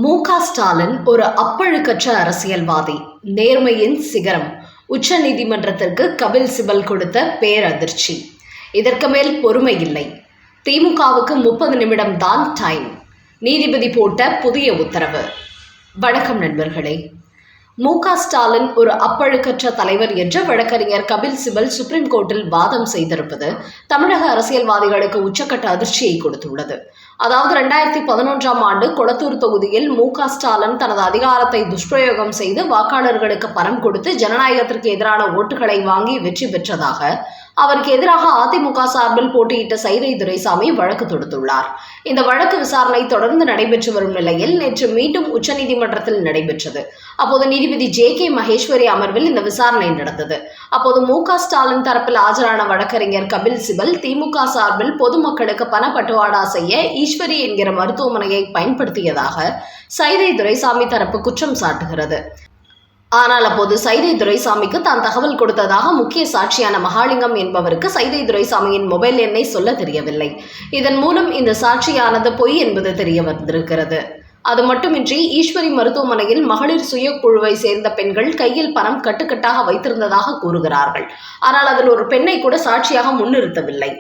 மு.க. ஸ்டாலின் ஒரு அப்பழுக்கற்ற அரசியல்வாதி. நேர்மையின் சிகரம். உச்ச நீதிமன்றத்திற்கு கபில் சிபல் கொடுத்த பேரதிர்ச்சி. இதற்கு மேல் பொறுமை இல்லை. திமுகவுக்கு 30 நிமிடம் தான் டைம். நீதிபதி போட்ட புதிய உத்தரவு. வணக்கம் நண்பர்களே. மு.க. ஸ்டாலின் ஒரு அப்பழுக்கற்ற தலைவர் என்று வழக்கறிஞர் கபில் சிபல் சுப்ரீம் கோர்ட்டில் வாதம் செய்திருப்பது தமிழக அரசியல்வாதிகளுக்கு உச்சக்கட்ட அதிர்ச்சியை கொடுத்துள்ளது. அதாவது 2011ஆம் ஆண்டு கொளத்தூர் தொகுதியில் மு.க. ஸ்டாலின் தனது அதிகாரத்தை துஷ்பிரயோகம் செய்து வாக்காளர்களுக்கு பணம் கொடுத்து ஜனநாயகத்திற்கு எதிரான ஓட்டுகளை வாங்கி வெற்றி பெற்றதாக அவருக்கு எதிராக அதிமுக சார்பில் போட்டியிட்ட சைதை துரைசாமி வழக்கு தொடுத்துள்ளார். இந்த வழக்கு விசாரணை தொடர்ந்து நடைபெற்று வரும் நிலையில் நேற்று மீண்டும் உச்சநீதிமன்றத்தில் நடைபெற்றது. அப்போது நீதிபதி ஜே.கே. மகேஸ்வரி அமர்வில் இந்த விசாரணை நடந்தது. அப்போது மு.க. ஸ்டாலின் தரப்பில் ஆஜரான வழக்கறிஞர் கபில் சிபல் திமுக சார்பில் பொதுமக்களுக்கு பணப்பட்டுவாடா செய்ய ஈஸ்வரி என்கிற மருத்துவமனையை பயன்படுத்தியதாக சைதை துரைசாமி தரப்பு குற்றம் சாட்டுகிறது. ஆனால் அப்போது சைதை துரைசாமிக்கு தான் தகவல் கொடுத்ததாக முக்கிய சாட்சியான மகாலிங்கம் என்பவருக்கு சைதை துரைசாமியின் மொபைல் எண்ணை சொல்ல தெரியவில்லை. இதன் மூலம் இந்த சாட்சியானது பொய் என்பது தெரிய வந்திருக்கிறது. அது மட்டுமின்றி ஈஸ்வரி மருத்துவமனையில் மகளிர் சுய குழுவை சேர்ந்த பெண்கள் கையில் பணம் கட்டுக்கட்டாக வைத்திருந்ததாக கூறுகிறார்கள். ஆனால் அதில் ஒரு பெண்ணை கூட சாட்சியாக முன்னிறுத்தவில்லை.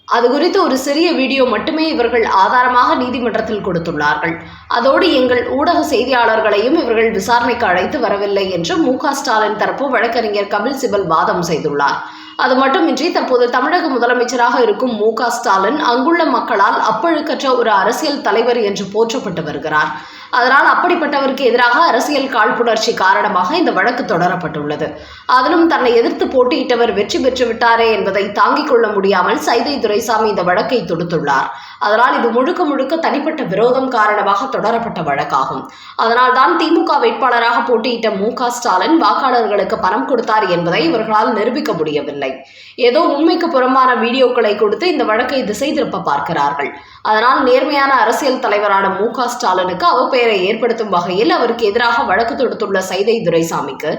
அது குறித்து ஒரு சிறிய வீடியோ மட்டுமே இவர்கள் ஆதாரமாக நீதிமன்றத்தில் கொடுத்துள்ளார்கள். அதோடு எங்கள் ஊடக செய்தியாளர்களையும் இவர்கள் விசாரணைக்கு அழைத்து வரவில்லை என்று மு.க. ஸ்டாலின் தரப்பு வழக்கறிஞர் கபில் சிபல் வாதம் செய்துள்ளார். அது மட்டுமின்றி தற்போது தமிழக முதலமைச்சராக இருக்கும் மு.க. ஸ்டாலின் அங்குள்ள மக்களால் அப்பழுக்கற்ற ஒரு அரசியல் தலைவர் என்று போற்றப்பட்டு வருகிறார். அதனால் அப்படிப்பட்டவருக்கு எதிராக அரசியல் காழ்ப்புணர்ச்சி காரணமாக இந்த வழக்கு தொடரப்பட்டுள்ளது. அதிலும் தன்னை எதிர்த்து போட்டியிட்டவர் வெற்றி பெற்று விட்டாரே என்பதை தாங்கிக் கொள்ள முடியாமல் சைதை துரைசாமி இந்த வழக்கை தொடுத்துள்ளார். அதனால் இது முழுக்க முழுக்க தனிப்பட்ட விரோதம் காரணமாக தொடரப்பட்ட வழக்காகும். அதனால் தான் திமுக வேட்பாளராக போட்டியிட்ட மு.க. ஸ்டாலின் வாக்காளர்களுக்கு பணம் கொடுத்தார் என்பதை இவர்களால் நிரூபிக்க முடியவில்லை. ஏதோ உண்மைக்கு புறம்பான வீடியோக்களை கொடுத்து இந்த வழக்கை திசை திருப்ப பார்க்கிறார்கள். அதனால் நேர்மையான அரசியல் தலைவரான மு.க. ஸ்டாலினுக்கு அவப்பெயரை ஏற்படுத்தும் வகையில் அவருக்கு எதிராக வழக்கு தொடுத்துள்ள சைதை துரைசாமிக்கு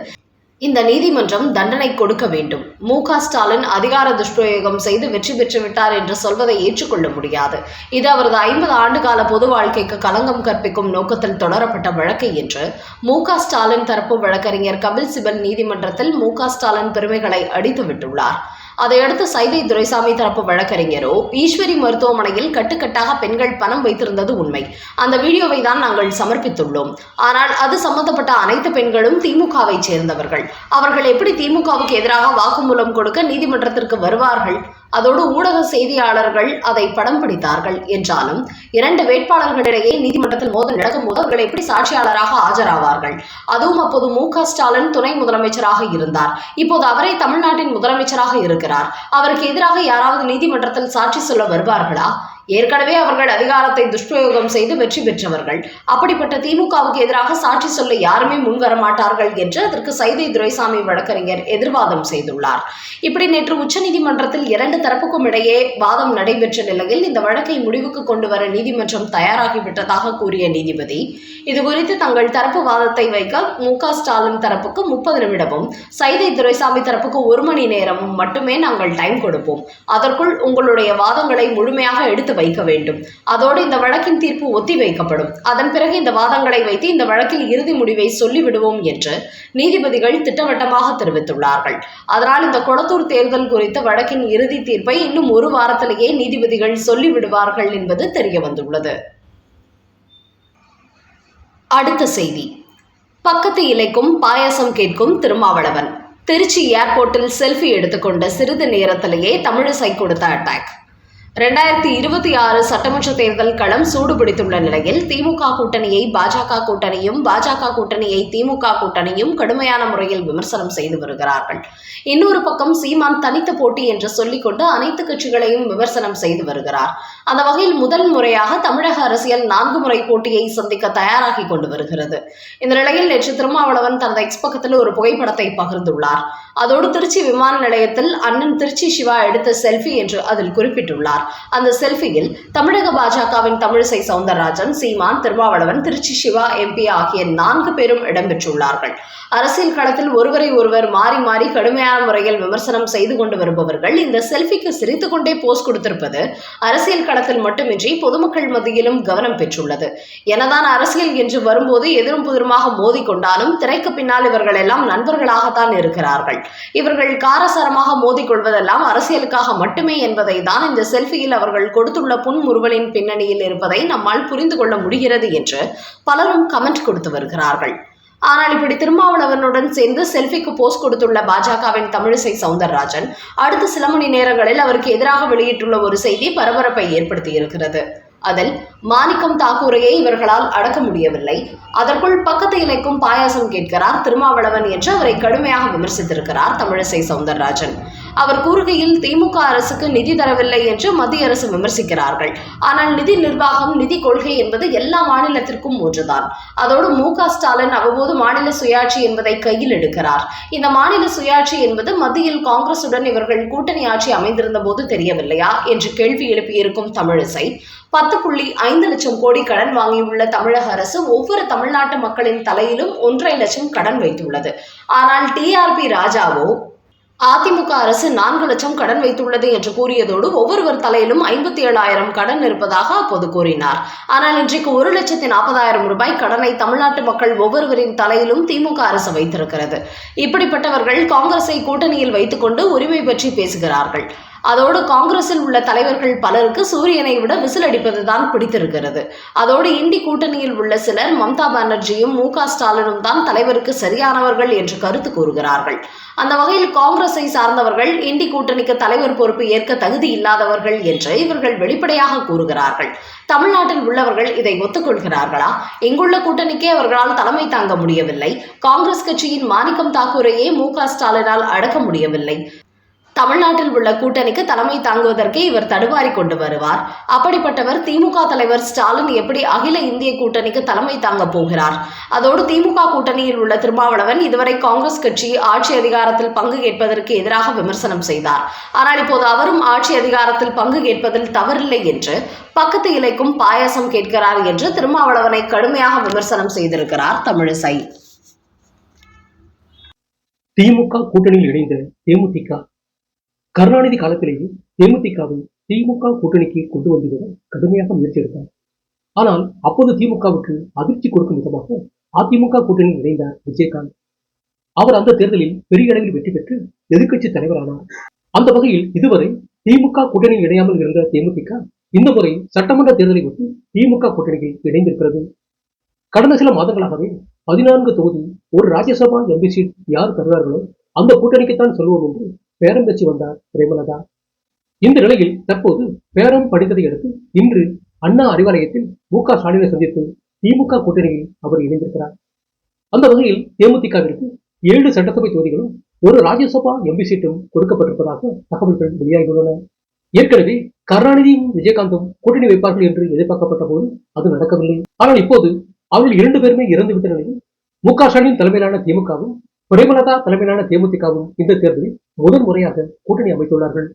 இந்த நீதிமன்றம் தண்டனை கொடுக்க வேண்டும். மு.க. ஸ்டாலின் அதிகார துஷ்பிரயோகம் செய்து வெற்றி பெற்று விட்டார் என்று சொல்வதை ஏற்றுக்கொள்ள முடியாது. இது அவரது 50 ஆண்டுகால பொது வாழ்க்கைக்கு களங்கம் கற்பிக்கும் நோக்கத்தில் தொடரப்பட்ட வழக்கு என்று மு.க. ஸ்டாலின் தரப்பு வழக்கறிஞர் கபில் சிபல் நீதிமன்றத்தில் மு.க. ஸ்டாலின் பெருமைகளை அடித்து விட்டுள்ளார். அதையடுத்து சைதை துரைசாமி தரப்பு வழக்கறிஞரோ ஈஸ்வரி மருத்துவமனையில் கட்டுக்கட்டாக பெண்கள் பணம் வைத்திருந்தது உண்மை. அந்த வீடியோவை தான் நாங்கள் சமர்ப்பித்துள்ளோம். ஆனால் அது சம்பந்தப்பட்ட அனைத்து பெண்களும் திமுகவை சேர்ந்தவர்கள். அவர்கள் எப்படி திமுகவுக்கு எதிராக வாக்குமூலம் கொடுக்க நீதிமன்றத்திற்கு வருவார்கள்? அதோடு ஊடக செய்தியாளர்கள் அதை படம் பிடித்தார்கள் என்றாலும் 2 வேட்பாளர்களிடையே நீதிமன்றத்தில் மோதல் நடக்கும்போது அவர்கள் எப்படி சாட்சியாளராக ஆஜராவார்கள்? அதுவும் அப்போது மு.க. ஸ்டாலின் துணை முதலமைச்சராக இருந்தார். இப்போது அவரே தமிழ்நாட்டின் முதலமைச்சராக இருக்கிறார். அவருக்கு எதிராக யாராவது நீதிமன்றத்தில் சாட்சி சொல்ல வருவார்களா? ஏற்கனவே அவர்கள் அதிகாரத்தை துஷ்பிரயோகம் செய்து வெற்றி பெற்றவர்கள். அப்படிப்பட்ட திமுகவுக்கு எதிராக சாட்சி சொல்ல யாருமே முன்வர மாட்டார்கள் என்று அதற்கு சைதை துரைசாமி வழக்கறிஞர் எதிர்வாதம் செய்துள்ளார். இப்படி நேற்று உச்சநீதிமன்றத்தில் 2 தரப்புக்கும் இடையே வாதம் நடைபெற்ற நிலையில் இந்த வழக்கை முடிவுக்கு கொண்டு வர நீதிமன்றம் தயாராகிவிட்டதாக கூறிய நீதிபதி இதுகுறித்து தங்கள் தரப்பு வாதத்தை வைக்க மு.க. ஸ்டாலின் தரப்புக்கு 30 நிமிடமும் சைதை துரைசாமி தரப்புக்கு 1 மணி நேரமும் மட்டுமே நாங்கள் டைம் கொடுப்போம். அதற்குள் உங்களுடைய வாதங்களை முழுமையாக எடுத்து வைக்க வேண்டும். அதோடு இந்த வழக்கின் தீர்ப்பு ஒத்தி வைக்கப்படும். அதன் பிறகு இந்த வாதங்களை வைத்து இந்த வழக்கில் இறுதி முடிவை சொல்லிவிடுவோம் என்று நீதிபதிகள் திட்டவட்டமாக தெரிவித்துள்ளார்கள். அதனால் இந்த கொளத்தூர் தேர்தல் குறித்த வழக்கின் இறுதி தீர்ப்பை இன்னும் 1 வாரத்திலேயே நீதிபதிகள் சொல்லிவிடுவார்கள் என்பது தெரிய வந்துள்ளது. அடுத்த செய்தி. பக்கத்து இலைக்கும் பாயாசம் கேட்கும் திருமாவளவன். திருச்சி ஏர்போர்ட்டில் செல்ஃபி எடுத்துக்கொண்ட சிறிது நேரத்திலேயே தமிழிசை கொடுத்த அட்டாக். 2026 சட்டமன்ற தேர்தல் களம் சூடுபிடித்துள்ள நிலையில் திமுக கூட்டணியை பாஜக கூட்டணியும் பாஜக கூட்டணியை திமுக கூட்டணியும் கடுமையான முறையில் விமர்சனம் செய்து வருகிறார்கள். இன்னொரு பக்கம் சீமான் தனித்த போட்டி என்று சொல்லிக்கொண்டு அனைத்து கட்சிகளையும் விமர்சனம் செய்து வருகிறார். அந்த வகையில் முதல் முறையாக தமிழக அரசியல் 4 முறை போட்டியை சந்திக்க தயாராகி கொண்டு வருகிறது. இந்த நிலையில் நேற்று திருமாவளவன் தனது எக்ஸ் பக்கத்தில் ஒரு புகைப்படத்தை பகிர்ந்துள்ளார். அதோடு திருச்சி விமான நிலையத்தில் அண்ணன் திருச்சி சிவா எடுத்த செல்ஃபி என்று அதில் குறிப்பிட்டுள்ளார். அந்த செல்ஃபியில் தமிழக பாஜகவின் தமிழிசை சவுந்தரராஜன், சீமான், திருமாவளவன், திருச்சி சிவா எம்பி ஆகிய 4 பேரும் இடம்பெற்றுள்ளார்கள். அரசியல் களத்தில் ஒருவரை ஒருவர் மாறி மாறி கடுமையான முறையில் விமர்சனம் செய்து கொண்டு வருபவர்கள் இந்த செல்ஃபிக்கு சிரித்துக் கொண்டே போஸ் கொடுத்திருப்பது அரசியல் களத்தில் மட்டுமின்றி பொதுமக்கள் மத்தியிலும் கவனம் பெற்றுள்ளது. எனதான் அரசியல் என்று வரும்போது எதிரும் புதிருமாக மோதி கொண்டாலும் திரைக்கு பின்னால் இவர்கள் எல்லாம் நண்பர்களாகத்தான் இருக்கிறார்கள். இவர்கள் காரசாரமாக மோதிக்கொள்வதெல்லாம் அரசியலுக்காக மட்டுமே என்பதை தான் இந்த செல்ஃபியில் அவர்கள் கொடுத்துள்ள புன்முறுவலின் பின்னணியில் இருப்பதை நம்மால் புரிந்து கொள்ள முடிகிறது என்று பலரும் கமெண்ட் கொடுத்து வருகிறார்கள். ஆனால் இப்படி திருமாவளவனுடன் சேர்ந்து செல்ஃபிக்கு போஸ்ட் கொடுத்துள்ள பாஜகவின் தமிழிசை சவுந்தரராஜன் அடுத்த சில மணி நேரங்களில் அவருக்கு எதிராக வெளியிட்டுள்ள ஒரு செய்தி பரபரப்பை ஏற்படுத்தியிருக்கிறது. அதில் மாணிக்கம் தாக்கூரையை இவர்களால் அடக்க முடியவில்லை, அதற்குள் பக்கத்து இலைக்கும் பாயாசம் கேட்கிறார் திருமாவளவன் என்று அவரை கடுமையாக விமர்சித்திருக்கிறார் தமிழிசை சவுந்தரராஜன். அவர் கூறுகையில் திமுக அரசுக்கு நிதி தரவில்லை என்று மத்திய அரசு விமர்சிக்கிறார்கள். ஆனால் நிதி நிர்வாகம், நிதி கொள்கை என்பது எல்லா மாநிலத்திற்கும் ஒன்றுதான். அதோடு ஸ்டாலின் அவ்வப்போது மாநில சுயாட்சி என்பதை கையில் எடுக்கிறார். இந்த மாநில சுயாட்சி என்பது மத்தியில் காங்கிரசுடன் இவர்கள் கூட்டணி ஆட்சி அமைந்திருந்த போது தெரியவில்லையா என்று கேள்வி எழுப்பியிருக்கும் தமிழிசை 10.5 லட்சம் கோடி கடன் வாங்கியுள்ள தமிழக அரசு ஒவ்வொரு தமிழ்நாட்டு மக்களின் தலையிலும் 1.5 லட்சம் கடன் வைத்துள்ளது. ஆனால் டிஆர்பி ராஜாவோ அதிமுக அரசு 4 லட்சம் கடன் வைத்துள்ளது என்று கூறியதோடு ஒவ்வொருவர் தலையிலும் 57,000 கடன் இருப்பதாக அப்போது கூறினார். ஆனால் இன்றைக்கு 1,40,000 ரூபாய் கடனை தமிழ்நாட்டு மக்கள் ஒவ்வொருவரின் தலையிலும் திமுக அரசு வைத்திருக்கிறது. இப்படிப்பட்டவர்கள் காங்கிரஸை கூட்டணியில் வைத்துக்கொண்டு உரிமை பற்றி பேசுகிறார்கள். அதோடு காங்கிரஸில் உள்ள தலைவர்கள் பலருக்கு சூரியனை விட விசில் அடிப்பதுதான் பிடித்திருக்கிறது. அதோடு இண்டி கூட்டணியில் உள்ள சிலர் மம்தா பானர்ஜியும் ஸ்டாலினும் தான் தலைவருக்கு சரியானவர்கள் என்று கருத்து கூறுகிறார்கள். அந்த வகையில் காங்கிரஸை சார்ந்தவர்கள் இண்டி கூட்டணிக்கு தலைவர் பொறுப்பு ஏற்க தகுதி இல்லாதவர்கள் என்று இவர்கள் வெளிப்படையாக கூறுகிறார்கள். தமிழ்நாட்டில் உள்ளவர்கள் இதை ஒத்துக்கொள்கிறார்களா? இங்குள்ள கூட்டணிக்கே அவர்களால் தலைமை தாங்க முடியவில்லை. காங்கிரஸ் கட்சியின் மாணிக்கம் தாக்கூரையே ஸ்டாலினால் அடக்க முடியவில்லை. தமிழ்நாட்டில் உள்ள கூட்டணிக்கு தலைமை தாங்குவதற்கே இவர் தடுமாறி கொண்டு வருவார். அப்படிப்பட்டவர் திமுக தலைவர் ஸ்டாலின் எப்படி அகில இந்திய கூட்டணிக்கு தலைமை தாங்க போகிறார்? அதோடு திமுக கூட்டணியில் உள்ள திருமாவளவன் இதுவரை காங்கிரஸ் கட்சி ஆட்சி அதிகாரத்தில் பங்கு கேட்பதற்கு எதிராக விமர்சனம் செய்தார். ஆனால் இப்போது அவரும் ஆட்சி அதிகாரத்தில் பங்கு கேட்பதில் தவறில்லை என்று பக்கத்து இலைக்கும் பாயாசம் கேட்கிறார் என்று திருமாவளவனை கடுமையாக விமர்சனம் செய்திருக்கிறார் தமிழிசை. திமுக கூட்டணியில் இணைந்த தேமுதிக கருணாநிதி காலத்திலேயே தேமுதிகவை திமுக கூட்டணிக்கு கொண்டு வந்துவிட கடுமையாக முயற்சி எடுத்தார். ஆனால் அப்போது திமுகவுக்கு அதிர்ச்சி கொடுக்கும் விதமாக அதிமுக கூட்டணியில் இணைந்தார் விஜயகாந்த். அவர் அந்த தேர்தலில் பெரிய அளவில் வெற்றி பெற்று எதிர்க்கட்சி தலைவரானார். அந்த வகையில் இதுவரை திமுக கூட்டணியில் இணையாமல் இருந்த தேமுதிக இந்த முறை சட்டமன்ற தேர்தலை ஒட்டி திமுக கூட்டணியில் இணைந்திருக்கிறது. கடந்த சில மாதங்களாகவே 14 தொகுதி ஒரு ராஜ்யசபா எம்பி சீட் யார் தருவார்களோ அந்த கூட்டணிக்குத்தான் சொல்வோம் என்று பேரம் பேச்சு வந்தார் பிரேமலதா. இந்த நிலையில் தற்போது பேரம் படித்ததை அடுத்து இன்று அண்ணா அறிவாலயத்தில் ஸ்டாலினை சந்தித்து திமுக கூட்டணியில் அவர் இணைந்திருக்கிறார். அந்த வகையில் தேமுதிகவிற்கு 7 சட்டசபை தொகுதிகளும் ஒரு ராஜ்யசபா எம்பி சீட்டும் கொடுக்கப்பட்டிருப்பதாக தகவல்கள் வெளியாகியுள்ளன. ஏற்கனவே கருணாநிதியும் விஜயகாந்தும் கூட்டணி வைப்பார்கள் என்று எதிர்பார்க்கப்பட்ட போது அது நடக்கவில்லை. ஆனால் இப்போது அவர்கள் 2 பேருமே இறந்துவிட்ட நிலையில் ஸ்டாலின் தலைமையிலான திமுகவும் பிரேமலதா தலைமையிலான தேமுதிகவும் இந்த தேர்தலில் முதல் முறையாக கூட்டணி அமைத்துள்ளார்கள்.